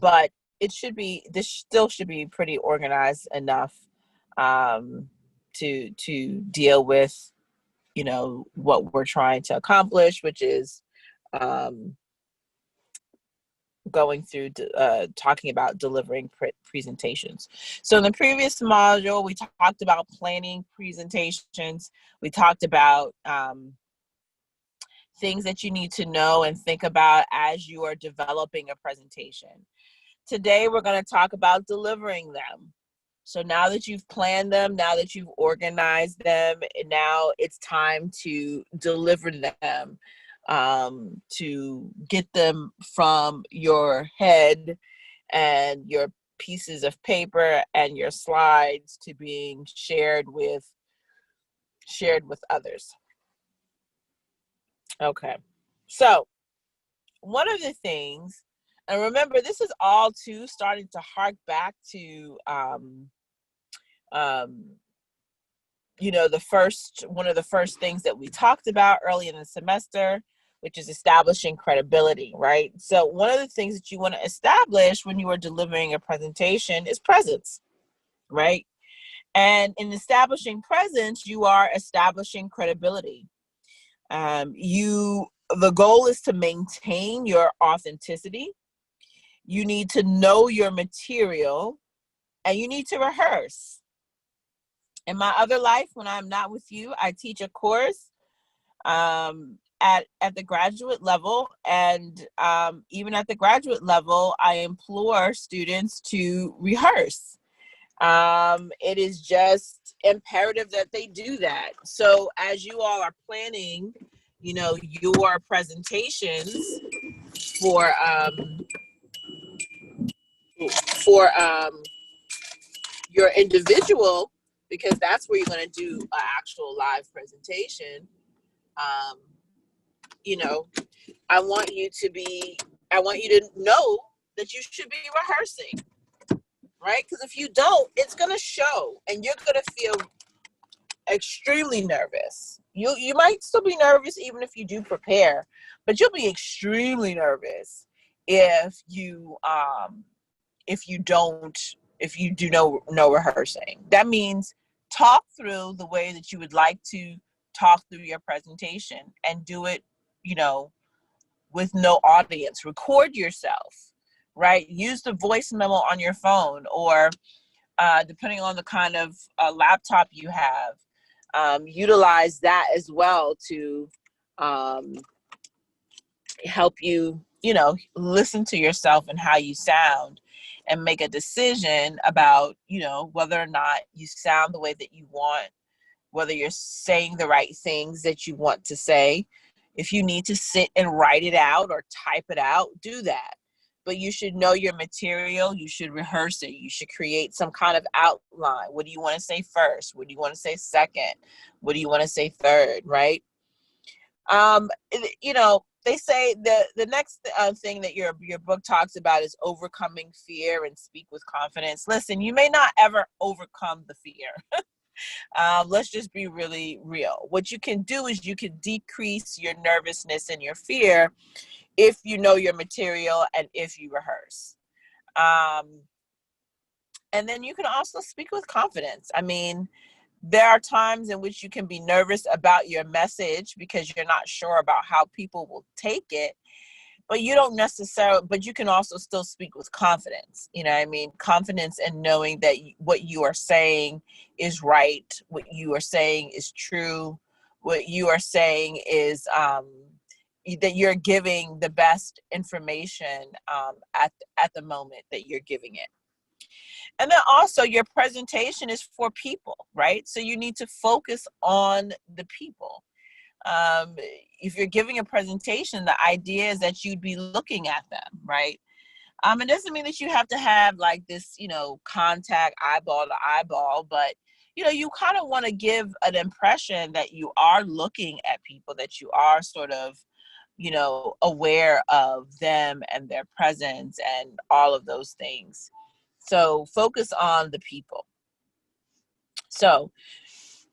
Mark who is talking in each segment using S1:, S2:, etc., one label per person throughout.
S1: but this still should be pretty organized enough to deal with, what we're trying to accomplish, which is going through talking about delivering presentations. So in the previous module, we talked about planning presentations. We talked about things that you need to know and think about as you are developing a presentation. Today, we're going to talk about delivering them. So now that you've planned them, now that you've organized them, now it's time to deliver them, to get them from your head and your pieces of paper and your slides to being shared with others. Okay, so one of the things, and remember, this is all too starting to hark back to one of the first things that we talked about early in the semester, which is establishing credibility, right? So one of the things that you want to establish when you are delivering a presentation is presence, right? And in establishing presence, you are establishing credibility. The goal is to maintain your authenticity. You need to know your material, and you need to rehearse. In my other life, when I'm not with you, I teach a course at the graduate level, and even at the graduate level, I implore students to rehearse. It is just imperative that they do that. So as you all are planning, your presentations for your individual, because that's where you're going to do an actual live presentation. I want you to know that you should be rehearsing, right? Because if you don't, it's going to show, and you're going to feel extremely nervous. You might still be nervous even if you do prepare, but you'll be extremely nervous if you do no rehearsing. That means talk through the way that you would like to talk through your presentation, and do it, with no audience. Record yourself, right? Use the voice memo on your phone, or depending on the kind of laptop you have, utilize that as well to help you, listen to yourself and how you sound, and make a decision about, whether or not you sound the way that you want, whether you're saying the right things that you want to say. If you need to sit and write it out or type it out, do that. But you should know your material. You should rehearse it. You should create some kind of outline. What do you want to say first? What do you want to say second? What do you want to say third, right? They say the next thing that your book talks about is overcoming fear and speak with confidence. Listen, you may not ever overcome the fear. Let's just be really real. What you can do is you can decrease your nervousness and your fear if you know your material and if you rehearse. And then you can also speak with confidence. I mean, there are times in which you can be nervous about your message because you're not sure about how people will take it, but you can also still speak with confidence. Confidence in knowing that what you are saying is right, what you are saying is true, what you are saying is that you're giving the best information at the moment that you're giving it. And then also your presentation is for people, right? So you need to focus on the people. If you're giving a presentation, the idea is that you'd be looking at them, right? It doesn't mean that you have to have like this, contact eyeball to eyeball, but you kind of want to give an impression that you are looking at people, that you are sort of, aware of them and their presence and all of those things. So focus on the people. So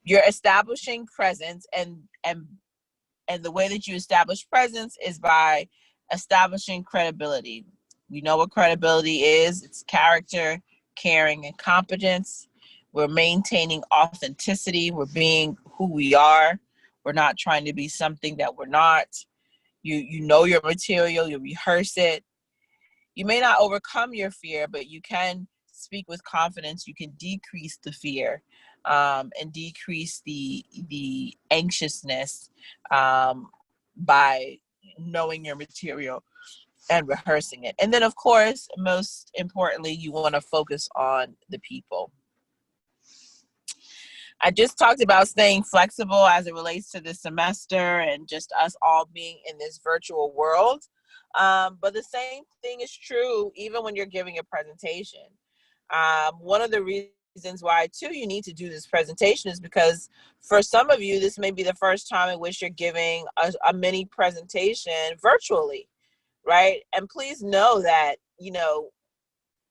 S1: you're establishing presence, and the way that you establish presence is by establishing credibility. We know what credibility is. It's character, caring, and competence. We're maintaining authenticity. We're being who we are. We're not trying to be something that we're not. You know your material, you rehearse it. You may not overcome your fear, but you can speak with confidence. You can decrease the fear, and decrease the anxiousness, by knowing your material and rehearsing it. And then, of course, most importantly, you want to focus on the people. I just talked about staying flexible as it relates to the semester and just us all being in this virtual world. But the same thing is true even when you're giving a presentation. One of the reasons why, too, you need to do this presentation is because for some of you, this may be the first time in which you're giving a mini presentation virtually, right? And please know that,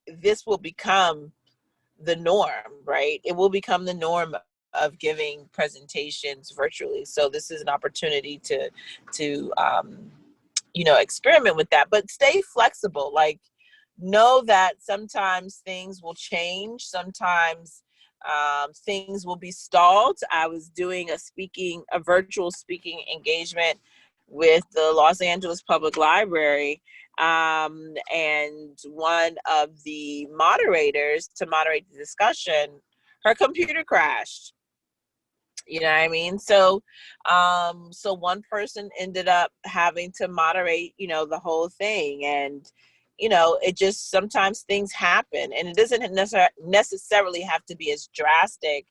S1: this will become the norm, right? It will become the norm of giving presentations virtually. So this is an opportunity to experiment with that, but stay flexible. Like, know that sometimes things will change. Sometimes things will be stalled. I was doing a virtual speaking engagement with the Los Angeles Public Library. And one of the moderators to moderate the discussion, her computer crashed. You know what I mean? So one person ended up having to moderate, the whole thing. And, it just, sometimes things happen, and it doesn't necessarily have to be as drastic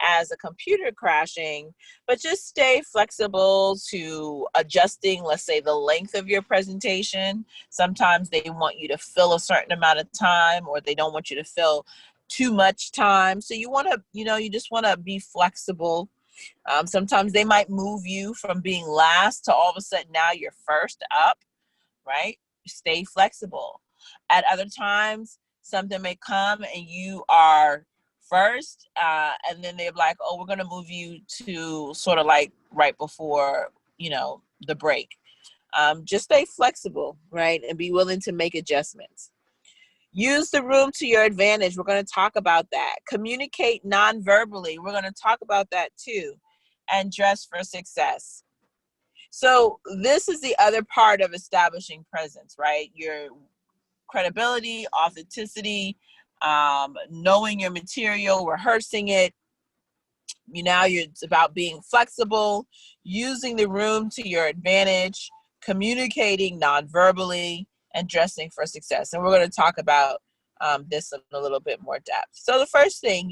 S1: as a computer crashing, but just stay flexible to adjusting, let's say, the length of your presentation. Sometimes they want you to fill a certain amount of time, or they don't want you to fill too much time. So you just want to be flexible. Sometimes they might move you from being last to all of a sudden now you're first up, right? Stay flexible. At other times, something may come and you are first, and then they're like, oh, we're going to move you to sort of like right before, the break. Just stay flexible, right? And be willing to make adjustments. Use the room to your advantage. We're going to talk about that. Communicate non-verbally. We're going to talk about that too. And dress for success. So this is the other part of establishing presence, right? Your credibility, authenticity, knowing your material, rehearsing it. It's about being flexible, using the room to your advantage, communicating non-verbally, and dressing for success. And we're going to talk about this in a little bit more depth. So the first thing,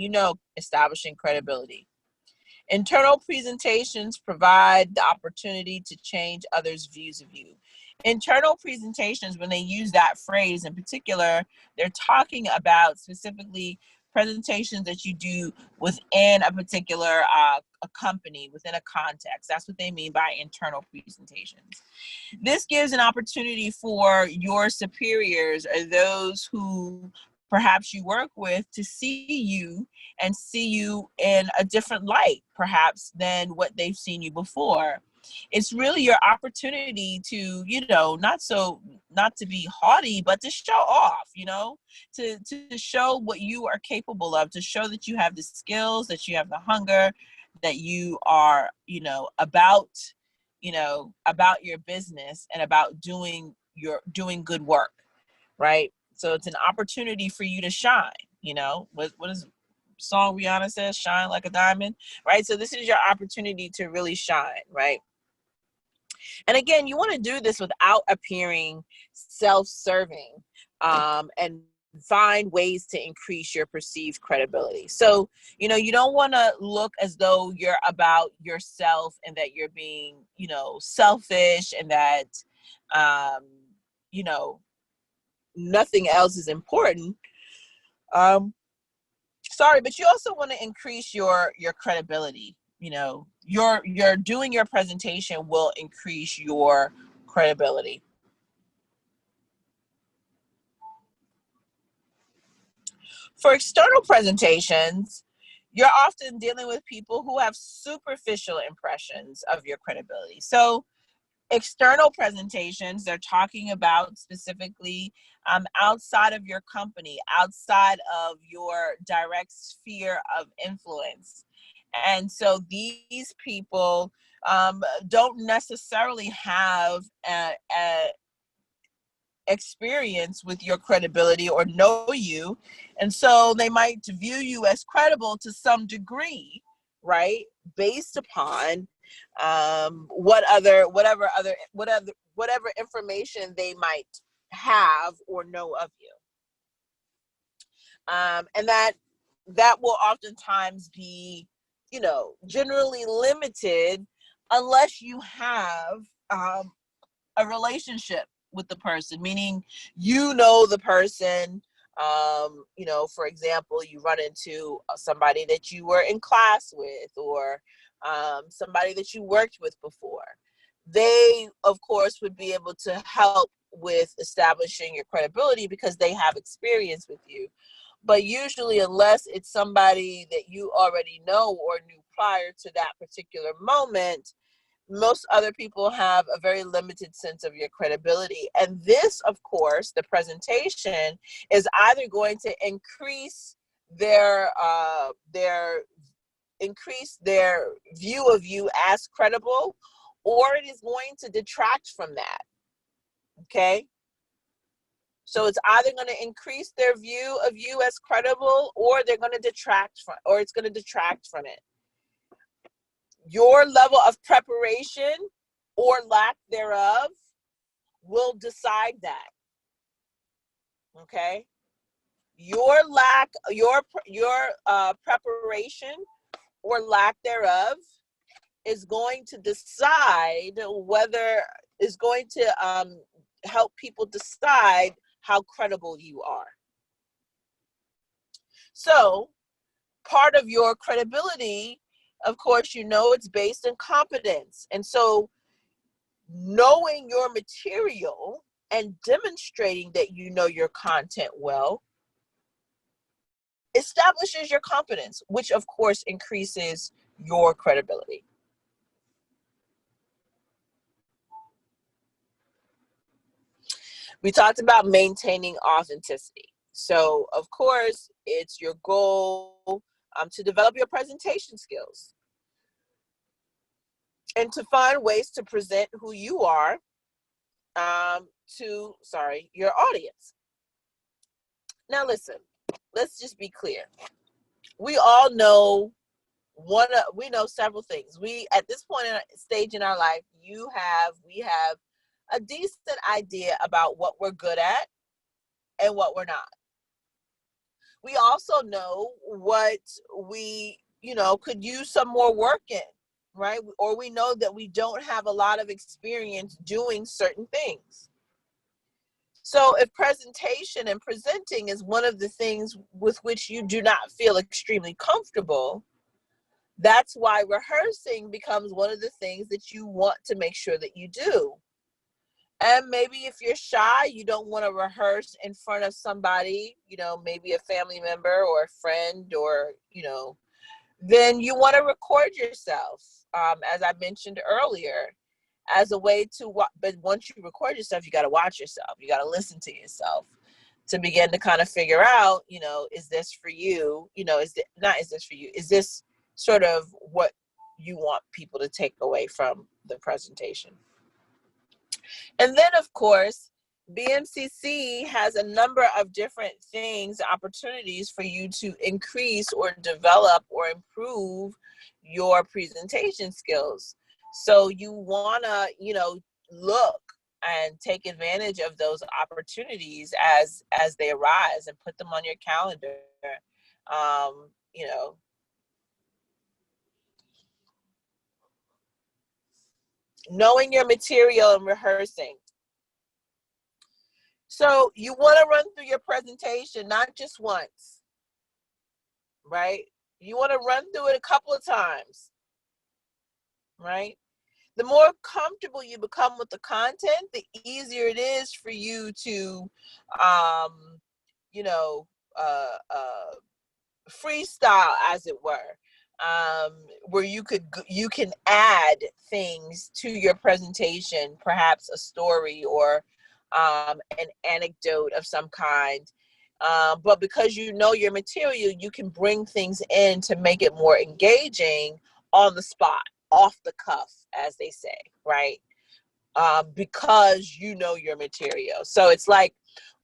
S1: establishing credibility. Internal presentations provide the opportunity to change others' views of you. Internal presentations, when they use that phrase in particular, they're talking about specifically presentations that you do within a particular a company, within a context. That's what they mean by internal presentations. This gives an opportunity for your superiors or those who perhaps you work with to see you and see you in a different light, perhaps, than what they've seen you before. It's really your opportunity to, not to be haughty, but to show off, to show what you are capable of, to show that you have the skills, that you have the hunger, that you are, about your business and about doing good work, right? So it's an opportunity for you to shine. What is song Rihanna says, shine like a diamond, right? So this is your opportunity to really shine, right? And again, you want to do this without appearing self-serving, and find ways to increase your perceived credibility. So, you don't want to look as though you're about yourself and that you're being, selfish, and that, nothing else is important. But you also want to increase your credibility. Your doing your presentation will increase your credibility. For external presentations, you're often dealing with people who have superficial impressions of your credibility. So External presentations, they're talking about specifically outside of your company, outside of your direct sphere of influence. And so these people don't necessarily have a experience with your credibility or know you. And so they might view you as credible to some degree, right? Based upon whatever information they might have or know of you. And that will oftentimes be, generally limited unless you have a relationship with the person, meaning the person. For example, you run into somebody that you were in class with, or somebody that you worked with before. They, of course, would be able to help with establishing your credibility because they have experience with you. But usually, unless it's somebody that you already know or knew prior to that particular moment, most other people have a very limited sense of your credibility. And this, of course, the presentation is either going to increase their view of you as credible, or it is going to detract from that. Okay? So it's either going to increase their view of you as credible, or they're going to detract from, or it's going to detract from it. Your level of preparation or lack thereof will decide that. Okay? Your preparation or lack thereof is going to decide is going to help people decide how credible you are. So part of your credibility, of course, it's based on competence. And so knowing your material and demonstrating that you know your content well establishes your competence, which of course increases your credibility. We talked about maintaining authenticity. So of course, it's your goal to develop your presentation skills and to find ways to present who you are to your audience. Now listen, let's just be clear. We all know we know several things. We, at this point in stage in our life, we have a decent idea about what we're good at and what we're not. We also know what we, could use some more work in, right? Or we know that we don't have a lot of experience doing certain things. So if presentation and presenting is one of the things with which you do not feel extremely comfortable, that's why rehearsing becomes one of the things that you want to make sure that you do. And maybe if you're shy, you don't want to rehearse in front of somebody, maybe a family member or a friend, or, then you want to record yourself, as I mentioned earlier, as a way to, but once you record yourself, you got to watch yourself. You got to listen to yourself to begin to kind of figure out, is this for you? Is this sort of what you want people to take away from the presentation? And then, of course, BMCC has a number of different things, opportunities for you to increase or develop or improve your presentation skills. So you want to, look and take advantage of those opportunities as they arise and put them on your calendar. Knowing your material and rehearsing. So you want to run through your presentation, not just once, right? You want to run through it a couple of times, right? The more comfortable you become with the content, the easier it is for you to, freestyle, as it were. where you can add things to your presentation, perhaps a story or an anecdote of some kind. But because you know your material, you can bring things in to make it more engaging on the spot, off the cuff, as they say, right? Because you know your material. So it's like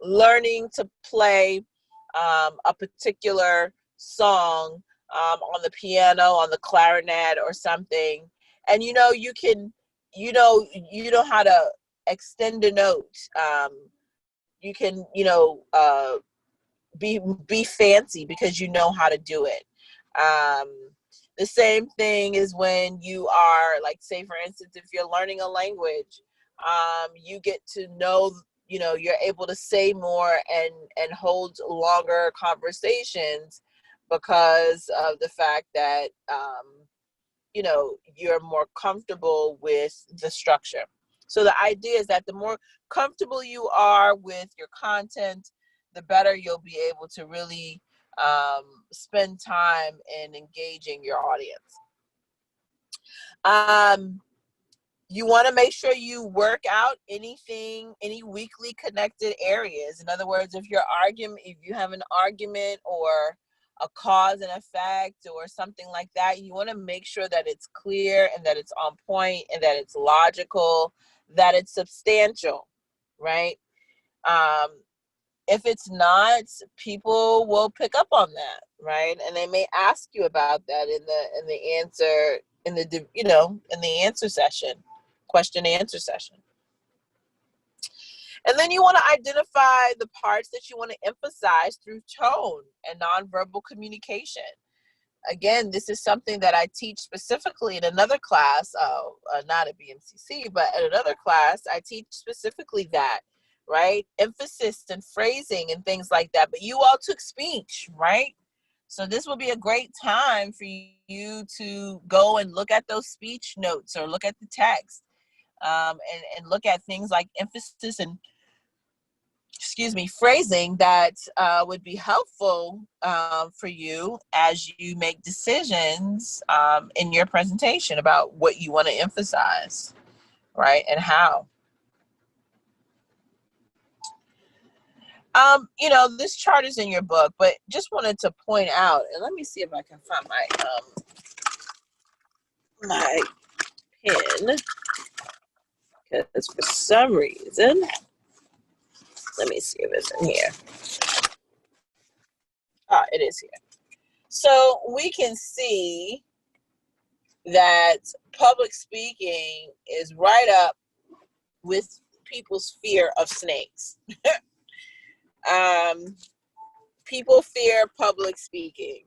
S1: learning to play a particular song on the piano, on the clarinet or something. And you know how to extend a note. You can, be fancy because you know how to do it. Um, the same thing is when you are, like, say for instance, if you're learning a language, you get to know, you're able to say more and hold longer conversations because of the fact that you're more comfortable with the structure. So the idea is that the more comfortable you are with your content, the better you'll be able to really spend time in engaging your audience. You want to make sure you work out any weakly connected areas. In other words, if you have an argument or a cause and effect or something like that, you want to make sure that it's clear and that it's on point and that it's logical, that it's substantial, right? If it's not, people will pick up on that, right? And they may ask you about that in the answer session, question and answer session. And then you want to identify the parts that you want to emphasize through tone and nonverbal communication. Again, this is something that I teach specifically in another class, not at BMCC, but at another class, I teach specifically that, right? Emphasis and phrasing and things like that. But you all took speech, right? So this will be a great time for you to go and look at those speech notes or look at the text, and look at things like emphasis and phrasing that would be helpful for you as you make decisions in your presentation about what you want to emphasize, right, and how. This chart is in your book, but just wanted to point out, and let me see if I can find my pen, because for some reason, let me see if it's in here. It is here. So we can see that public speaking is right up with people's fear of snakes. People fear public speaking.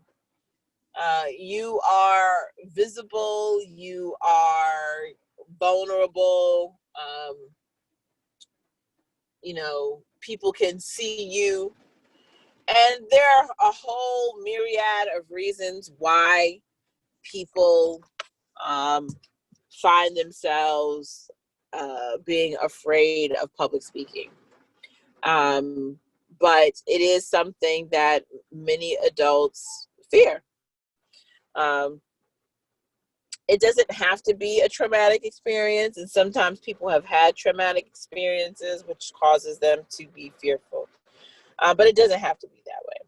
S1: You are visible, you are vulnerable, people can see you. And there are a whole myriad of reasons why people find themselves being afraid of public speaking. But it is something that many adults fear. It doesn't have to be a traumatic experience, and sometimes people have had traumatic experiences, which causes them to be fearful. But it doesn't have to be that way.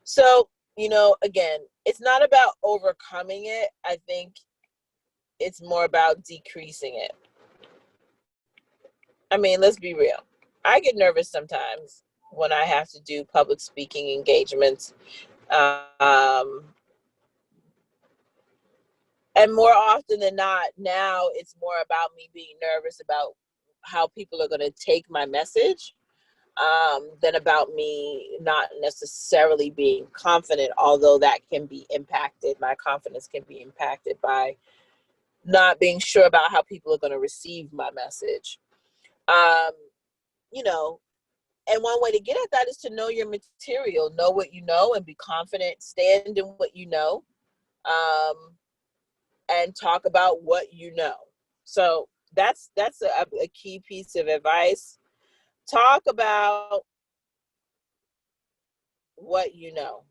S1: So, again, it's not about overcoming it. I think it's more about decreasing it. I mean, let's be real. I get nervous sometimes when I have to do public speaking engagements. And more often than not, now it's more about me being nervous about how people are going to take my message, than about me not necessarily being confident, although that can be impacted. My confidence can be impacted by not being sure about how people are going to receive my message. And one way to get at that is to know your material, know what you know, and be confident, stand in what you know, and talk about what you know. So that's a key piece of advice. Talk about what you know.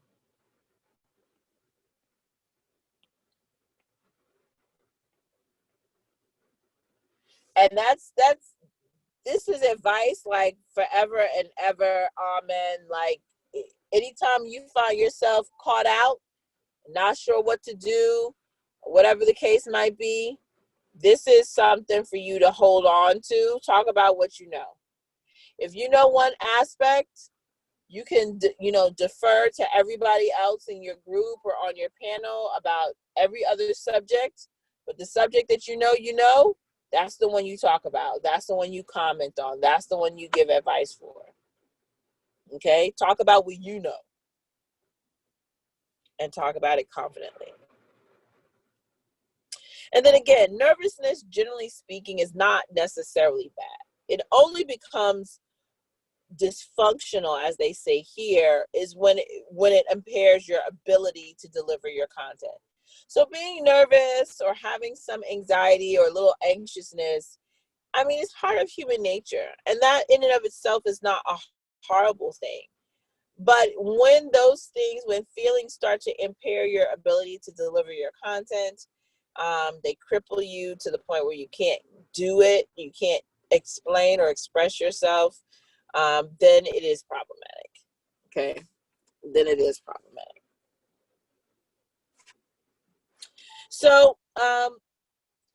S1: And that's this is advice like forever and ever, amen. Like anytime you find yourself caught out, not sure what to do, whatever the case might be, this is something for you to hold on to. Talk about what you know. If you know one aspect, you can defer to everybody else in your group or on your panel about every other subject, but the subject that you know, that's the one you talk about, that's the one you comment on, that's the one you give advice for. Okay, talk about what you know and talk about it confidently. And then again, nervousness, generally speaking, is not necessarily bad. It only becomes dysfunctional, as they say here, is when it impairs your ability to deliver your content. So being nervous or having some anxiety or a little anxiousness, I mean, it's part of human nature, and that in and of itself is not a horrible thing. But when feelings start to impair your ability to deliver your content, they cripple you to the point where you can't do it, you can't explain or express yourself, then it is problematic. Okay, then it is problematic. So,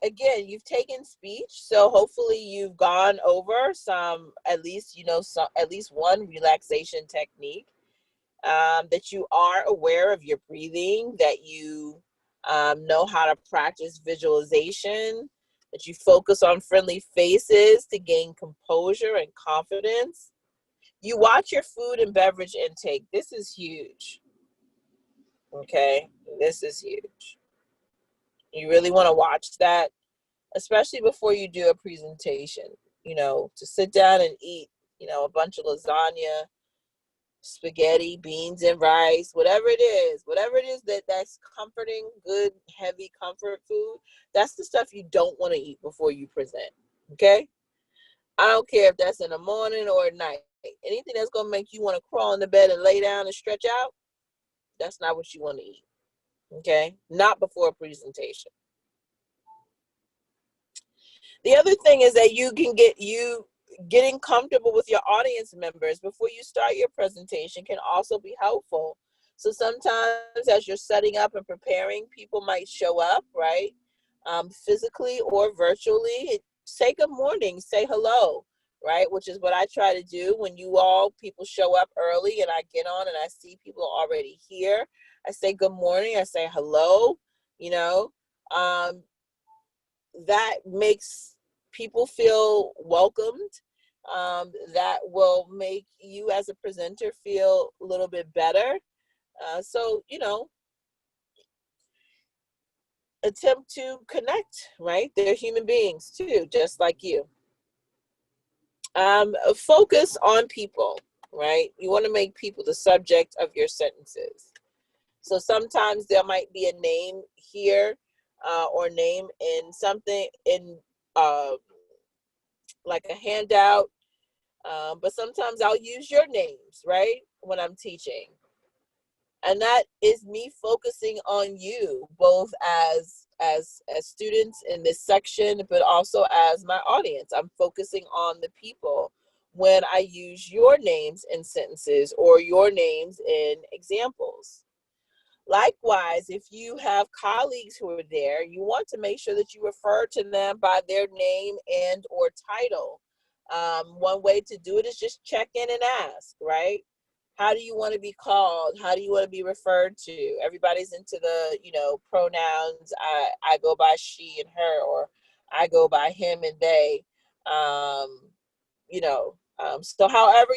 S1: again, you've taken speech, so hopefully you've gone over some, at least at least one relaxation technique. That you are aware of your breathing, that you know how to practice visualization, that you focus on friendly faces to gain composure and confidence. You watch your food and beverage intake. This is huge. Okay, this is huge. You really want to watch that, especially before you do a presentation. To sit down and eat, a bunch of lasagna, spaghetti, beans and rice, whatever it is that's comforting, good, heavy comfort food, that's the stuff you don't want to eat before you present. Okay? I don't care if that's in the morning or at night. Anything that's going to make you want to crawl in the bed and lay down and stretch out, that's not what you want to eat. Okay? Not before a presentation. The other thing is that getting comfortable with your audience members before you start your presentation can also be helpful. So sometimes as you're setting up and preparing, people might show up, right? Physically or virtually. Say good morning, say hello, right? Which is what I try to do when people show up early and I get on and I see people already here. I say good morning, I say hello, you know. That makes people feel welcomed. That will make you as a presenter feel a little bit better. So, attempt to connect, right? They're human beings too, just like you. Focus on people, right? You want to make people the subject of your sentences. So sometimes there might be a name here or name in something in uh, like a handout. But sometimes I'll use your names, right, when I'm teaching. And that is me focusing on you, both as students in this section, but also as my audience. I'm focusing on the people when I use your names in sentences or your names in examples. Likewise, if you have colleagues who are there, you want to make sure that you refer to them by their name and or title. One way to do it is just check in and ask, right? How do you want to be called? How do you want to be referred to? Everybody's into the, pronouns. I go by she and her, or I go by him and they. So however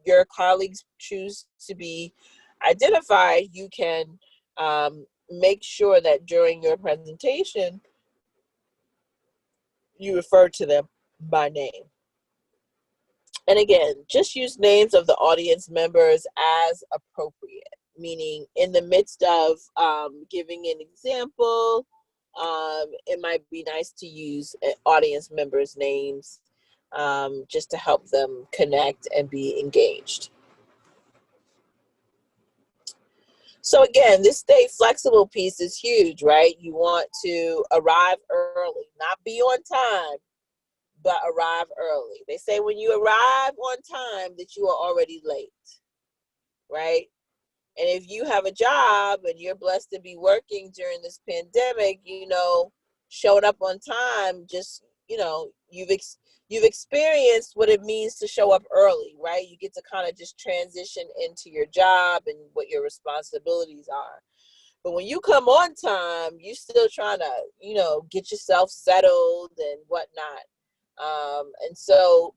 S1: your colleagues choose to be identified, you can make sure that during your presentation, you refer to them by name. And again, just use names of the audience members as appropriate, meaning in the midst of giving an example, it might be nice to use audience members' names just to help them connect and be engaged. So again, this stay flexible piece is huge, right? You want to arrive early, not be on time, but arrive early. They say when you arrive on time that you are already late, right? And if you have a job and you're blessed to be working during this pandemic, showing up on time, just, you've experienced what it means to show up early, right? You get to kind of just transition into your job and what your responsibilities are. But when you come on time, you're still trying to, get yourself settled and whatnot. And so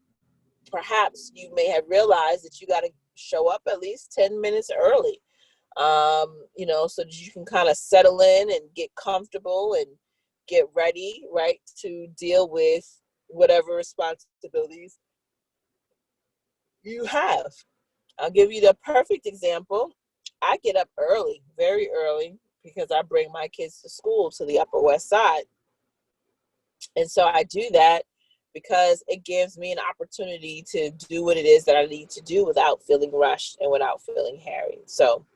S1: perhaps you may have realized that you got to show up at least 10 minutes early, so that you can kind of settle in and get comfortable and get ready, right, to deal with whatever responsibilities you have. I'll give you the perfect example. I get up early, very early, because I bring my kids to school to the Upper West Side. And so I do that because it gives me an opportunity to do what it is that I need to do without feeling rushed and without feeling harried. So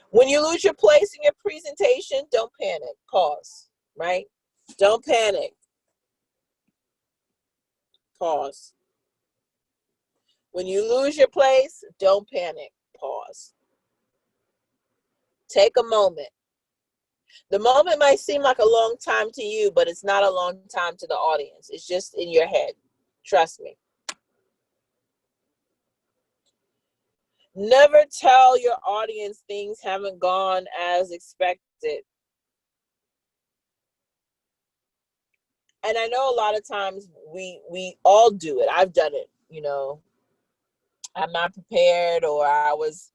S1: when you lose your place in your presentation, don't panic. Pause, right? Don't panic. Pause. When you lose your place, don't panic. Pause. Take a moment. The moment might seem like a long time to you, but it's not a long time to the audience. It's just in your head. Trust me. Never tell your audience things haven't gone as expected. And I know a lot of times we all do it. I've done it, I'm not prepared, or I was,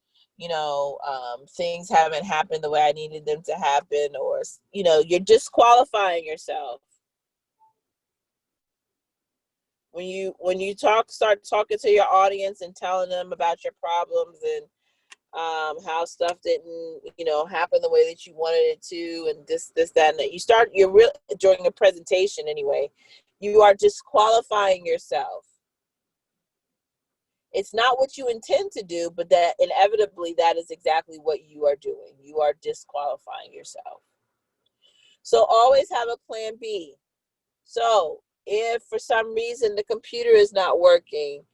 S1: things haven't happened the way I needed them to happen, or, you're disqualifying yourself. When you start talking to your audience and telling them about your problems and how stuff didn't, happen the way that you wanted it to, and this, that, and that. You're really, during a presentation anyway, you are disqualifying yourself. It's not what you intend to do, but that inevitably that is exactly what you are doing. You are disqualifying yourself. So always have a plan B. So if for some reason the computer is not working,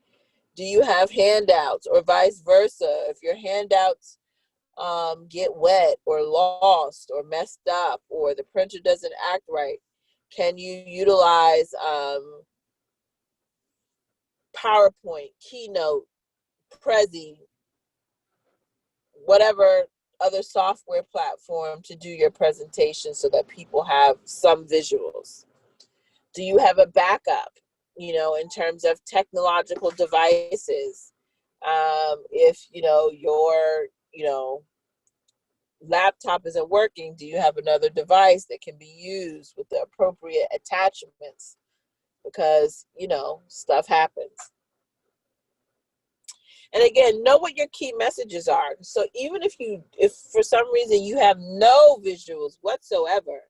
S1: do you have handouts, or vice versa? If your handouts get wet or lost or messed up, or the printer doesn't act right, can you utilize PowerPoint, Keynote, Prezi, whatever other software platform to do your presentation so that people have some visuals? Do you have a backup, in terms of technological devices? If, your, laptop isn't working, do you have another device that can be used with the appropriate attachments? Because, stuff happens. And again, know what your key messages are. So even if for some reason you have no visuals whatsoever,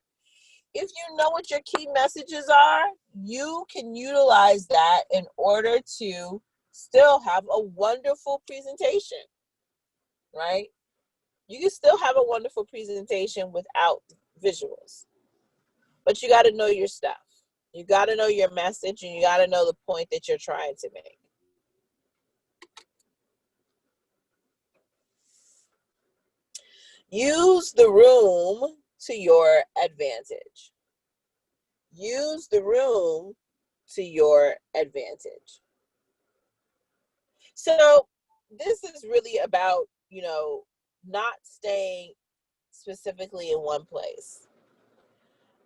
S1: if you know what your key messages are, you can utilize that in order to still have a wonderful presentation, right? You can still have a wonderful presentation without visuals. But you got to know your stuff. You got to know your message, and you got to know the point that you're trying to make. Use the room to your advantage. Use the room to your advantage. So this is really about, not staying specifically in one place.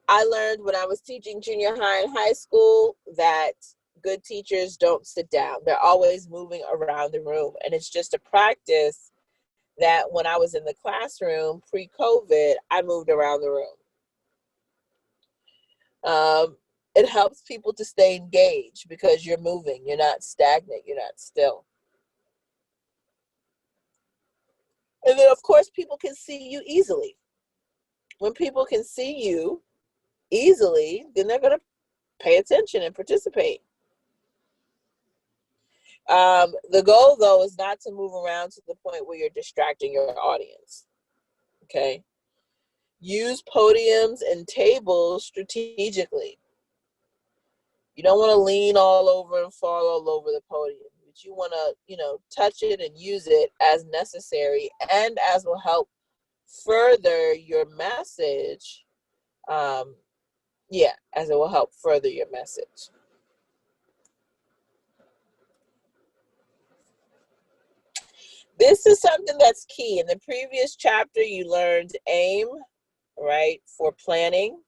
S1: I learned when I was teaching junior high and high school that good teachers don't sit down. They're always moving around the room. And it's just a practice that when I was in the classroom pre-COVID, I moved around the room. It helps people to stay engaged because you're moving. You're not stagnant. You're not still. And then, of course, people can see you easily. When people can see you easily, then they're going to pay attention and participate. The goal, though, is not to move around to the point where you're distracting your audience. Okay. Use podiums and tables strategically. You don't want to lean all over and fall all over the podium, but you want to, touch it and use it as necessary and as will help further your message. As it will help further your message. This is something that's key. In the previous chapter, you learned AIM, right, for planning.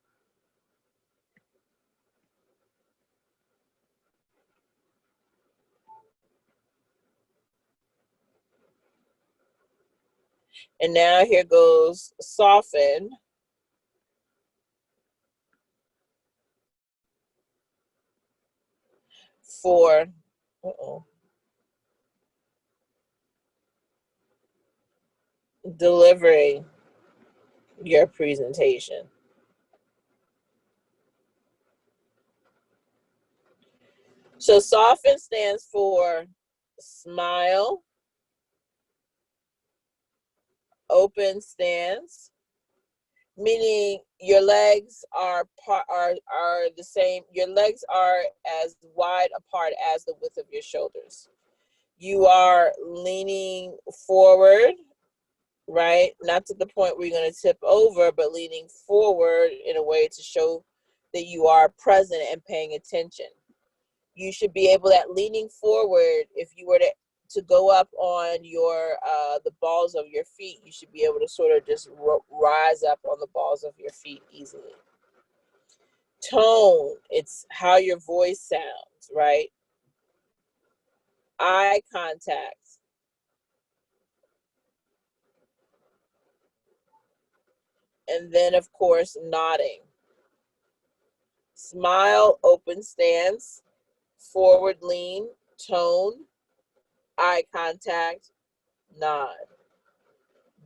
S1: And now here goes soften for delivering your presentation. So soften stands for smile, open stance, meaning your legs are the same. Your legs are as wide apart as the width of your shoulders. You are leaning forward, right? Not to the point where you're going to tip over, but leaning forward in a way to show that you are present and paying attention. You should be able, that leaning forward, if you were to go up on your the balls of your feet, you should be able to sort of just rise up on the balls of your feet easily. Tone, it's how your voice sounds, right? Eye contact. And then, of course, nodding. Smile, open stance, forward lean, tone, eye contact, nod.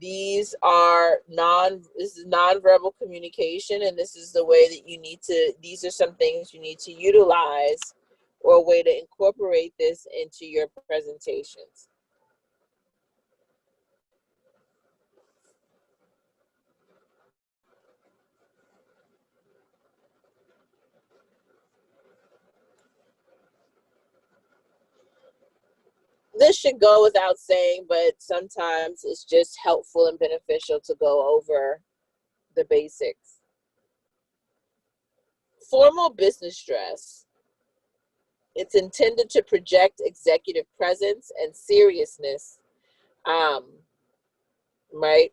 S1: This is nonverbal communication, and this is the way that these are some things you need to utilize, or a way to incorporate this into your presentations. This should go without saying, but sometimes it's just helpful and beneficial to go over the basics. Formal business dress. It's intended to project executive presence and seriousness, right?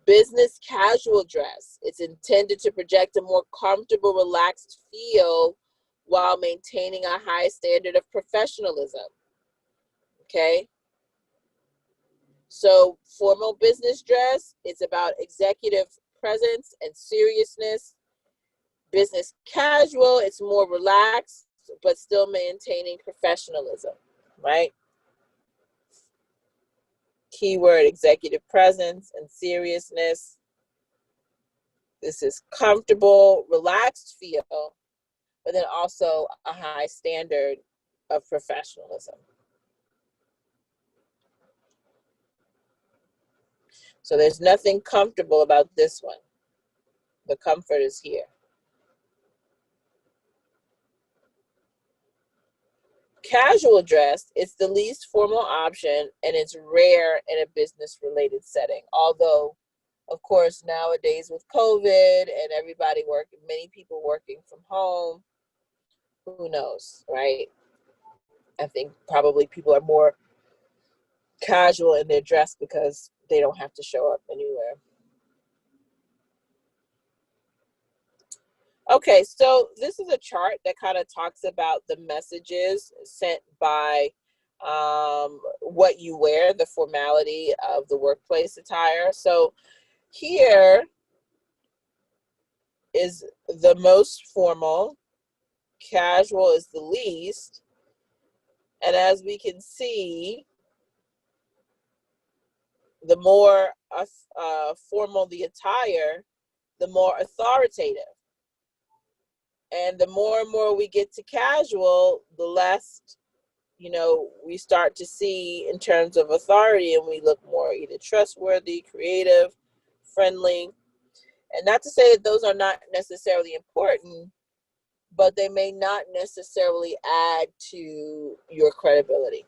S1: Business casual dress. It's intended to project a more comfortable, relaxed feel while maintaining a high standard of professionalism. Okay? So formal business dress, it's about executive presence and seriousness. Business casual, it's more relaxed, but still maintaining professionalism, right? Keyword executive presence and seriousness. This is comfortable, relaxed feel, but then also a high standard of professionalism. So there's nothing comfortable about this one. The comfort is here. Casual dress, it's the least formal option, and it's rare in a business related setting. Although, of course, nowadays with COVID and everybody working, many people working from home, who knows, right? I think probably people are more casual in their dress because they don't have to show up anywhere. Okay, so this is a chart that kind of talks about the messages sent by what you wear, the formality of the workplace attire. So here is the most formal, casual is the least, and as we can see, the more formal the attire, the more authoritative. And the more and more we get to casual, the less, we start to see in terms of authority, and we look more either trustworthy, creative, friendly. And not to say that those are not necessarily important, but they may not necessarily add to your credibility.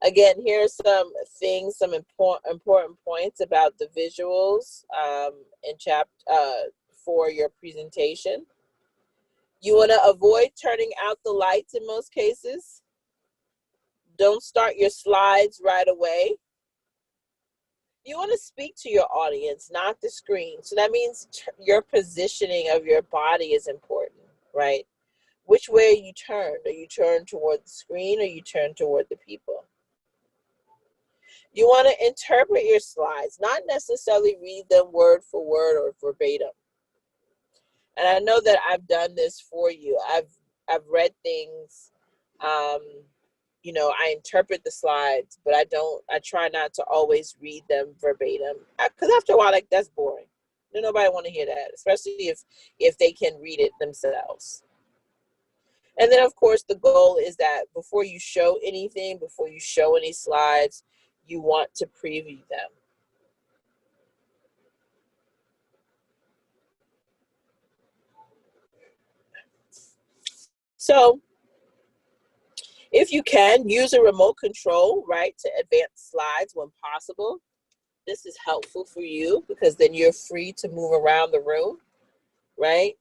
S1: Again, here's some things, some important points about the visuals in for your presentation. You want to avoid turning out the lights in most cases. Don't start your slides right away. You want to speak to your audience, not the screen. So that means your positioning of your body is important, right? Which way are you turned? Are you turned toward the screen or you turn toward the people? You want to interpret your slides, not necessarily read them word for word or verbatim. And I know that I've done this for you. I've read things, you know, I interpret the slides, but I try not to always read them verbatim. Because after a while, like, that's boring. Nobody want to hear that, especially if they can read it themselves. And then, of course, the goal is that before you show anything, before you show any slides, you want to preview them. So if you can, use a remote control, right, to advance slides when possible. This is helpful for you because then you're free to move around the room, right?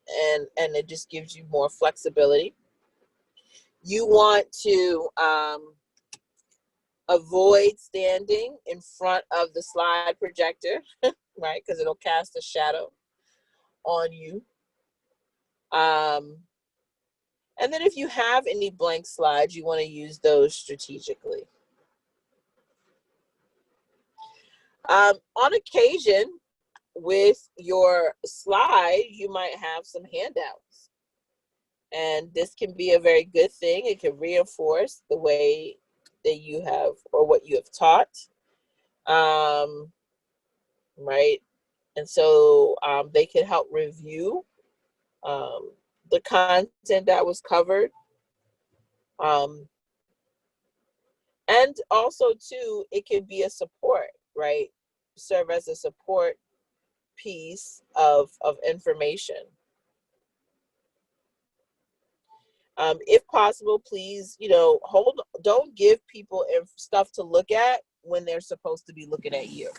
S1: And it just gives you more flexibility. You want to avoid standing in front of the slide projector, right? Because it'll cast a shadow on you. And then if you have any blank slides, you want to use those strategically. On occasion, with your slide, you might have some handouts. And this can be a very good thing. It can reinforce the way that you have or what you have taught. Right? And so they can help review the content that was covered. And also, too, it can be a support, right? Serve as a support piece of information. If possible, please, you know, don't give people stuff to look at when they're supposed to be looking at you.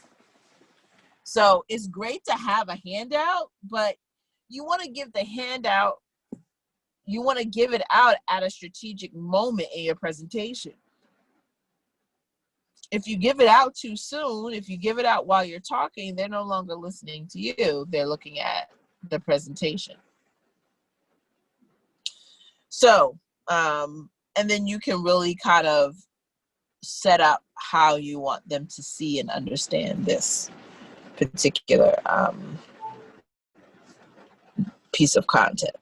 S1: So it's great to have a handout, but you want to give the handout, you want to give it out at a strategic moment in your presentation. If you give it out too soon, if you give it out while you're talking, they're no longer listening to you. They're looking at the presentation. So, and then you can really kind of set up how you want them to see and understand this particular piece of content.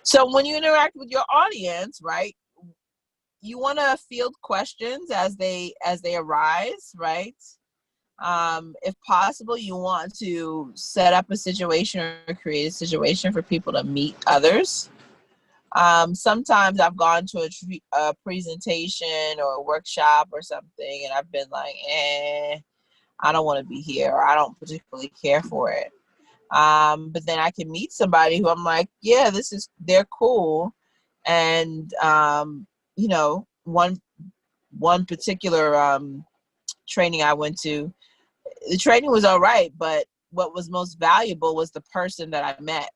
S1: So when you interact with your audience, right, you want to field questions as they arise, right? If possible, you want to set up a situation or create a situation for people to meet others. Sometimes I've gone to a presentation or a workshop or something, and I've been like, I don't want to be here, or I don't particularly care for it. But then I can meet somebody who I'm like, yeah, they're cool. And, you know, one particular training I went to, the training was all right, but what was most valuable was the person that I met.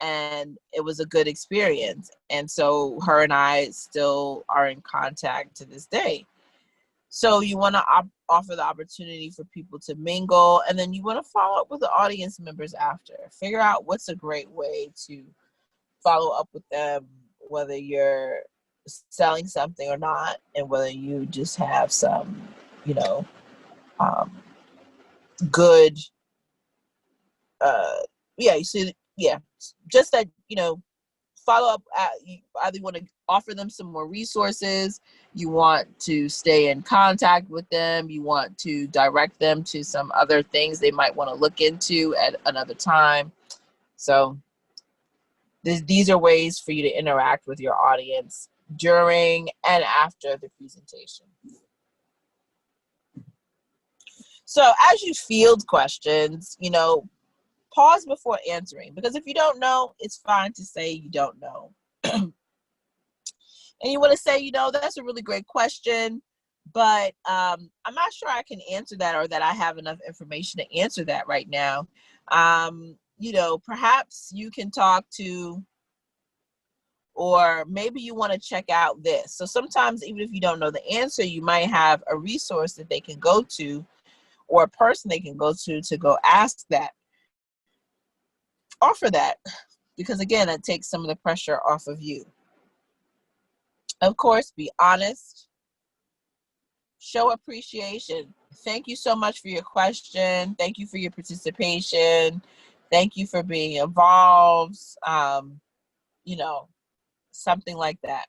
S1: And it was a good experience. And so her and I still are in contact to this day. So you want to offer the opportunity for people to mingle, and then you want to follow up with the audience members after. Figure out what's a great way to follow up with them, whether you're selling something or not, and whether you just have some, you know, good, yeah, you see, yeah, just that, you know, follow up. You either want to offer them some more resources, you want to stay in contact with them, you want to direct them to some other things they might want to look into at another time. So These are ways for you to interact with your audience during and after the presentation. So as you field questions, pause before answering, because if you don't know, it's fine to say you don't know. And you want to say, that's a really great question, but I'm not sure I can answer that, or that I have enough information to answer that right now. Perhaps you can talk to, or maybe you want to check out this. So sometimes, even if you don't know the answer, you might have a resource that they can go to, or a person they can go to go ask that. Offer that, because again, that takes some of the pressure off of you. Of course, be honest. Show appreciation. Thank you so much for your question. Thank you for your participation. Thank you for being involved. Something like that.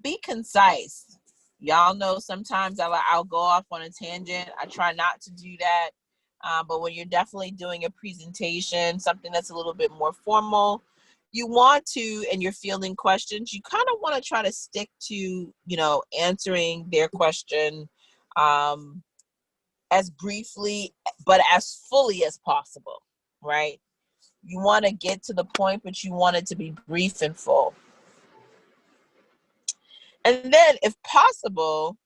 S1: Be concise. Y'all know sometimes I'll go off on a tangent. I try not to do that. But when you're definitely doing a presentation, something that's a little bit more formal, you want to, and you're fielding questions, you kind of want to try to stick to, answering their question as briefly, but as fully as possible, right? You want to get to the point, but you want it to be brief and full. And then, if possible,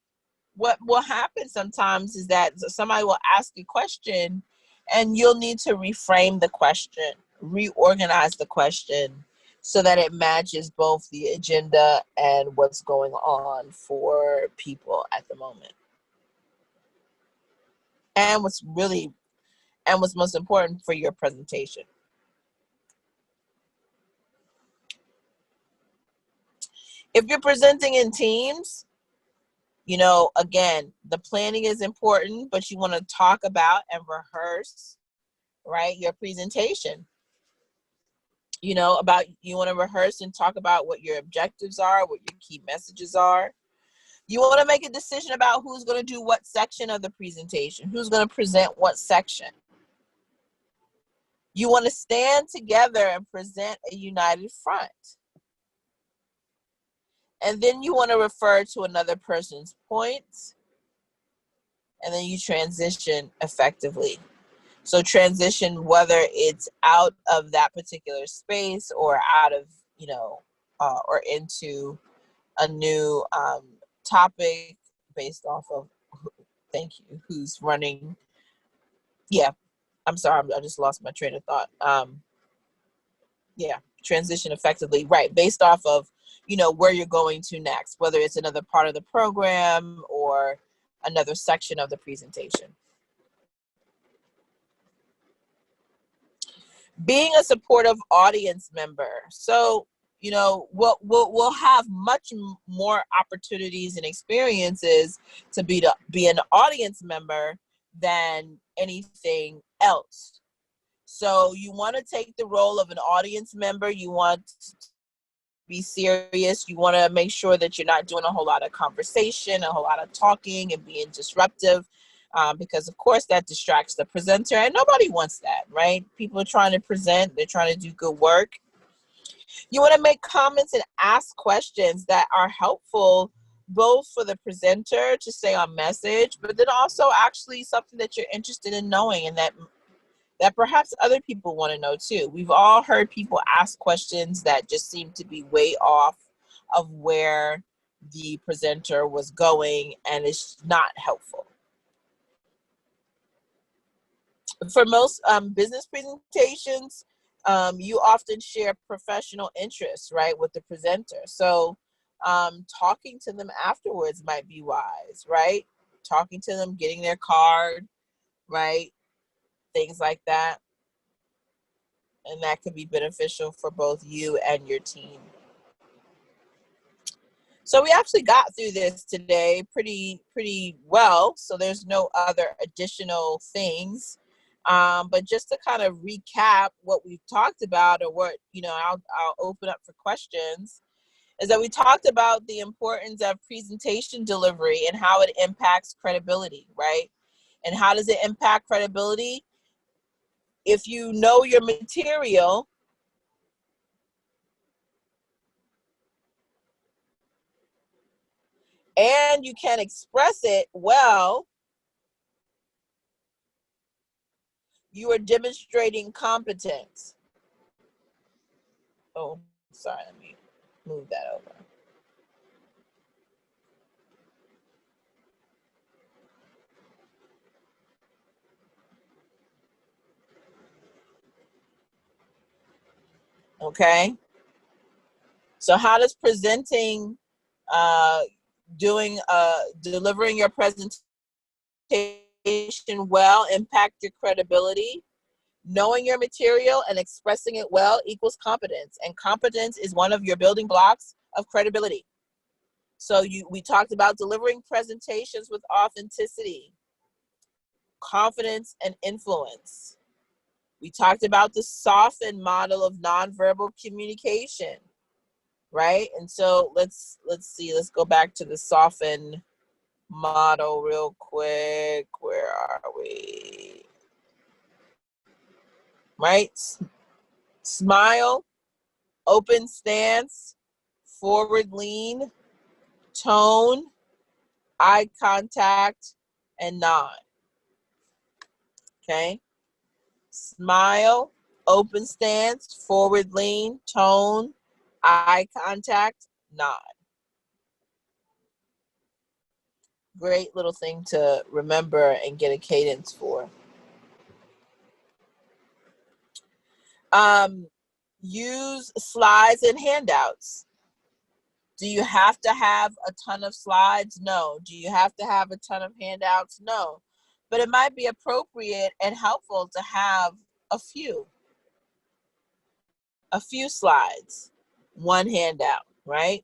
S1: what will happen sometimes is that somebody will ask a question and you'll need to reframe the question, reorganize the question so that it matches both the agenda and what's going on for people at the moment. And what's most important for your presentation. If you're presenting in teams, again, the planning is important, but you want to talk about and rehearse, right, your presentation. You want to rehearse and talk about what your objectives are, what your key messages are. You want to make a decision about who's going to do what section of the presentation, who's going to present what section. You want to stand together and present a united front. And then you want to refer to another person's points, and then you transition effectively. So transition, whether it's out of that particular space or out of, or into a new topic based off of, who's running. Yeah, I'm sorry, I just lost my train of thought. Transition effectively, right, based off of, where you're going to next, whether it's another part of the program or another section of the presentation. Being a supportive audience member. So, we'll have much more opportunities and experiences to be an audience member than anything else. So you want to take the role of an audience member. You want to be serious. You want to make sure that you're not doing a whole lot of conversation, a whole lot of talking and being disruptive, because of course that distracts the presenter, and nobody wants that, right? People are trying to present, they're trying to do good work. You want to make comments and ask questions that are helpful, both for the presenter to stay on message, but then also actually something that you're interested in knowing, and that perhaps other people want to know too. We've all heard people ask questions that just seem to be way off of where the presenter was going, and it's not helpful. For most business presentations, you often share professional interests, right, with the presenter. So talking to them afterwards might be wise, right? Talking to them, getting their card, right? Things like that. And that could be beneficial for both you and your team. So we actually got through this today pretty well. So there's no other additional things. But just to kind of recap what we've talked about, or what, I'll open up for questions, is that we talked about the importance of presentation delivery and how it impacts credibility, right? And how does it impact credibility? If you know your material, and you can express it well, you are demonstrating competence. Oh, sorry, let me move that over. Okay. So how does presenting, delivering your presentation well impact your credibility? Knowing your material and expressing it well equals competence, and competence is one of your building blocks of credibility. So we talked about delivering presentations with authenticity, confidence, and influence. We talked about the soften model of nonverbal communication, right? And so let's see, let's go back to the soften model real quick. Where are we? Right? Smile, open stance, forward lean, tone, eye contact, and nod. Okay? Smile, open stance, forward lean, tone, eye contact, nod. Great little thing to remember and get a cadence for. Use slides and handouts. Do you have to have a ton of slides? No. Do you have to have a ton of handouts? No. But it might be appropriate and helpful to have a few slides, one handout, right?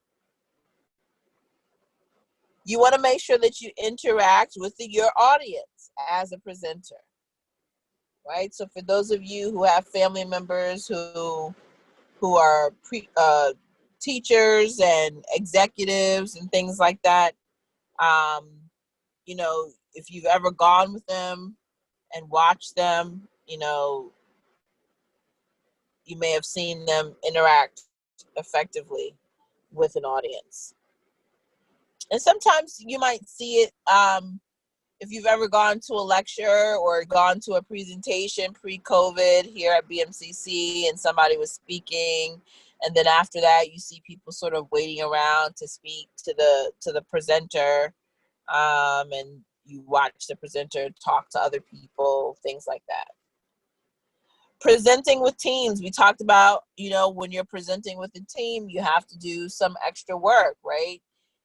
S1: You want to make sure that you interact with your audience as a presenter, right? So for those of you who have family members who are teachers and executives and things like that, you know, if you've ever gone with them and watched them, you know, you may have seen them interact effectively with an audience. And sometimes you might see it, if you've ever gone to a lecture or gone to a presentation pre-COVID here at BMCC and somebody was speaking, and then after that you see people sort of waiting around to speak to the presenter, and you watch the presenter talk to other people, things like that. Presenting with teams, we talked about, you know, when you're presenting with a team, you have to do some extra work, right?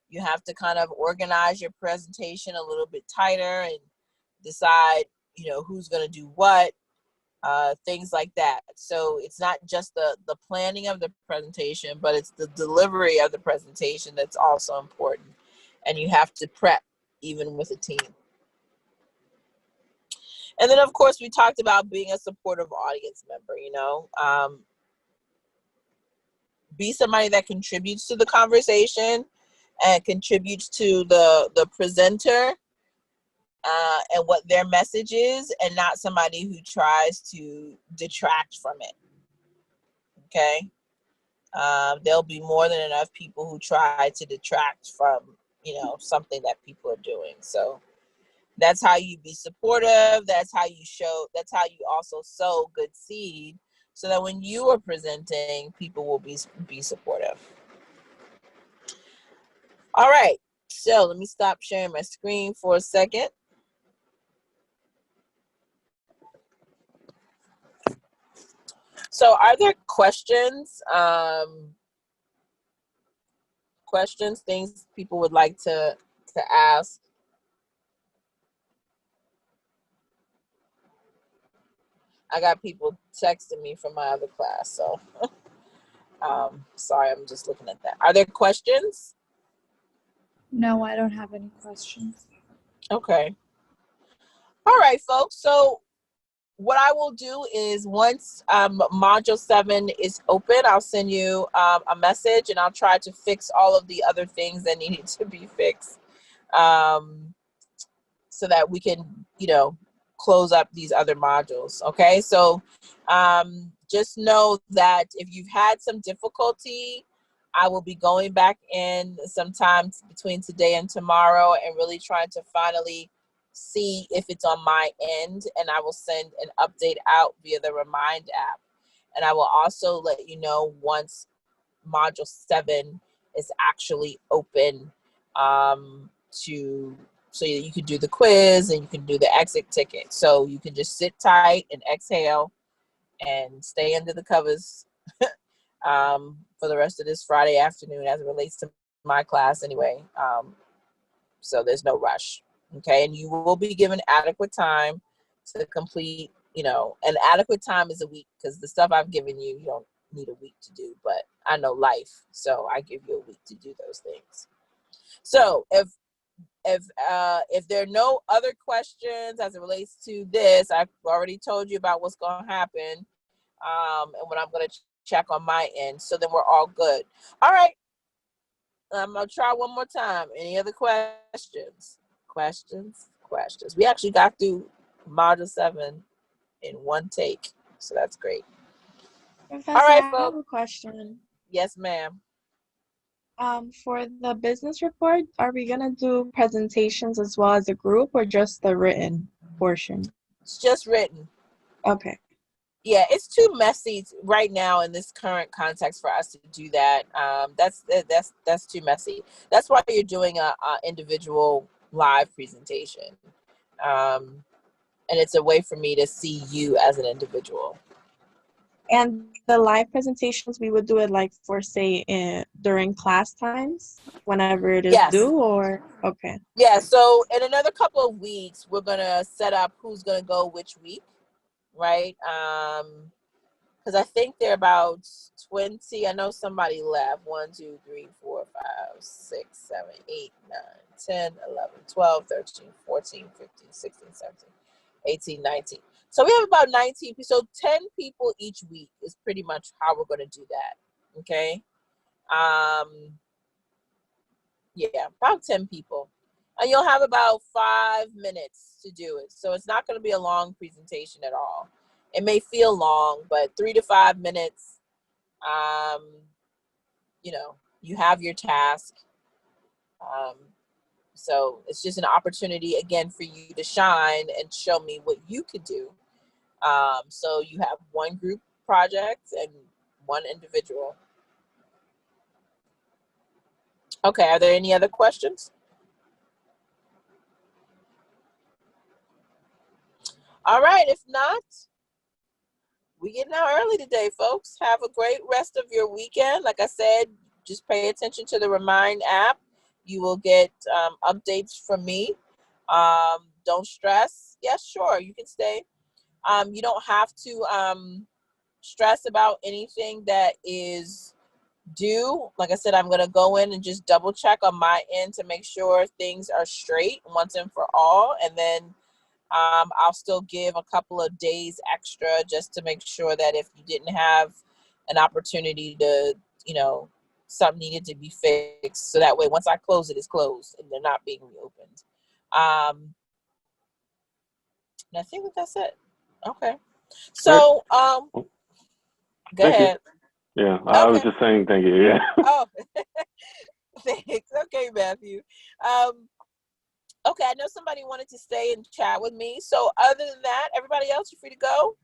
S1: You have to kind of organize your presentation a little bit tighter and decide, you know, who's going to do what, things like that. So it's not just the planning of the presentation, but it's the delivery of the presentation that's also important. And you have to prep even with a team. And then, of course, we talked about being a supportive audience member, you know. Be somebody that contributes to the conversation and contributes to the presenter, and what their message is, and not somebody who tries to detract from it. Okay? There'll be more than enough people who try to detract from, you know, something that people are doing. So that's how you be supportive. That's how you also sow good seed, so that when you are presenting, people will be supportive. All right. So let me stop sharing my screen for a second. So are there questions, things people would like to ask? I got people texting me from my other class, so sorry, I'm just looking at that. Are there questions?
S2: No, I don't have any questions.
S1: Okay. All right, folks. So what I will do is, once module 7 is open, I'll send you a message, and I'll try to fix all of the other things that needed to be fixed, so that we can, you know, close up these other modules. Okay. So just know that if you've had some difficulty I will be going back in sometime between today and tomorrow and really trying to finally see if it's on my end, and I will send an update out via the Remind app. And I will also let you know once module 7 is actually open, to so you can do the quiz and you can do the exit ticket. So you can just sit tight and exhale and stay under the covers for the rest of this Friday afternoon as it relates to my class anyway. So there's no rush. Okay. And you will be given adequate time to complete, and adequate time is a week, because the stuff I've given you, you don't need a week to do, but I know life. So I give you a week to do those things. So if there are no other questions as it relates to this, I've already told you about what's going to happen, and what I'm going to check on my end. So then we're all good. All right. I'm going to try one more time. Any other questions? Questions? We actually got through module 7 in one take. So that's great.
S2: Professor,
S1: All right,
S2: I have
S1: folks.
S2: a question.
S1: Yes, ma'am.
S2: For the business report, are we gonna do presentations as well as a group, or just the written portion?
S1: It's just written.
S2: Okay.
S1: Yeah, it's too messy right now in this current context for us to do that. That's too messy. That's why you're doing a individual live presentation, and it's a way for me to see you as an individual.
S2: And the live presentations, we would do it like for say during class times, whenever it is
S1: Yes.
S2: due, or okay.
S1: Yeah. So in another couple of weeks, we're gonna set up who's gonna go which week, right? Because I think they're about 20. I know somebody left. 1, 2, 3, 4, 5, 6, 7, 8, 9, 10, 11, 12, 13, 14, 15, 16, 17, 18, 19. So we have about 19 people. So 10 people each week is pretty much how we're going to do that. Okay. Yeah, about 10 people. And you'll have about 5 minutes to do it. So it's not going to be a long presentation at all. It may feel long, but 3 to 5 minutes. Um, you have your task. Um, so it's just an opportunity again for you to shine and show me what you could do. So you have one group project and one individual. Okay, are there any other questions? All right, if not, we getting out early today, folks. Have a great rest of your weekend. Like I said, just pay attention to the Remind app. You will get updates from me. Don't stress. Yes, sure, you can stay. You don't have to stress about anything that is due. Like I said, I'm going to go in and just double check on my end to make sure things are straight once and for all. And then I'll still give a couple of days extra just to make sure that if you didn't have an opportunity to, something needed to be fixed. So that way, once I close it, it's closed and they're not being reopened. And I think that's it. Okay. So, go
S3: Thank you.
S1: ahead.
S3: Yeah, I was
S1: Okay.
S3: just saying thank you. Yeah.
S1: Oh, thanks. Okay, Matthew. Okay, I know somebody wanted to stay and chat with me. So other than that, everybody else, you're free to go.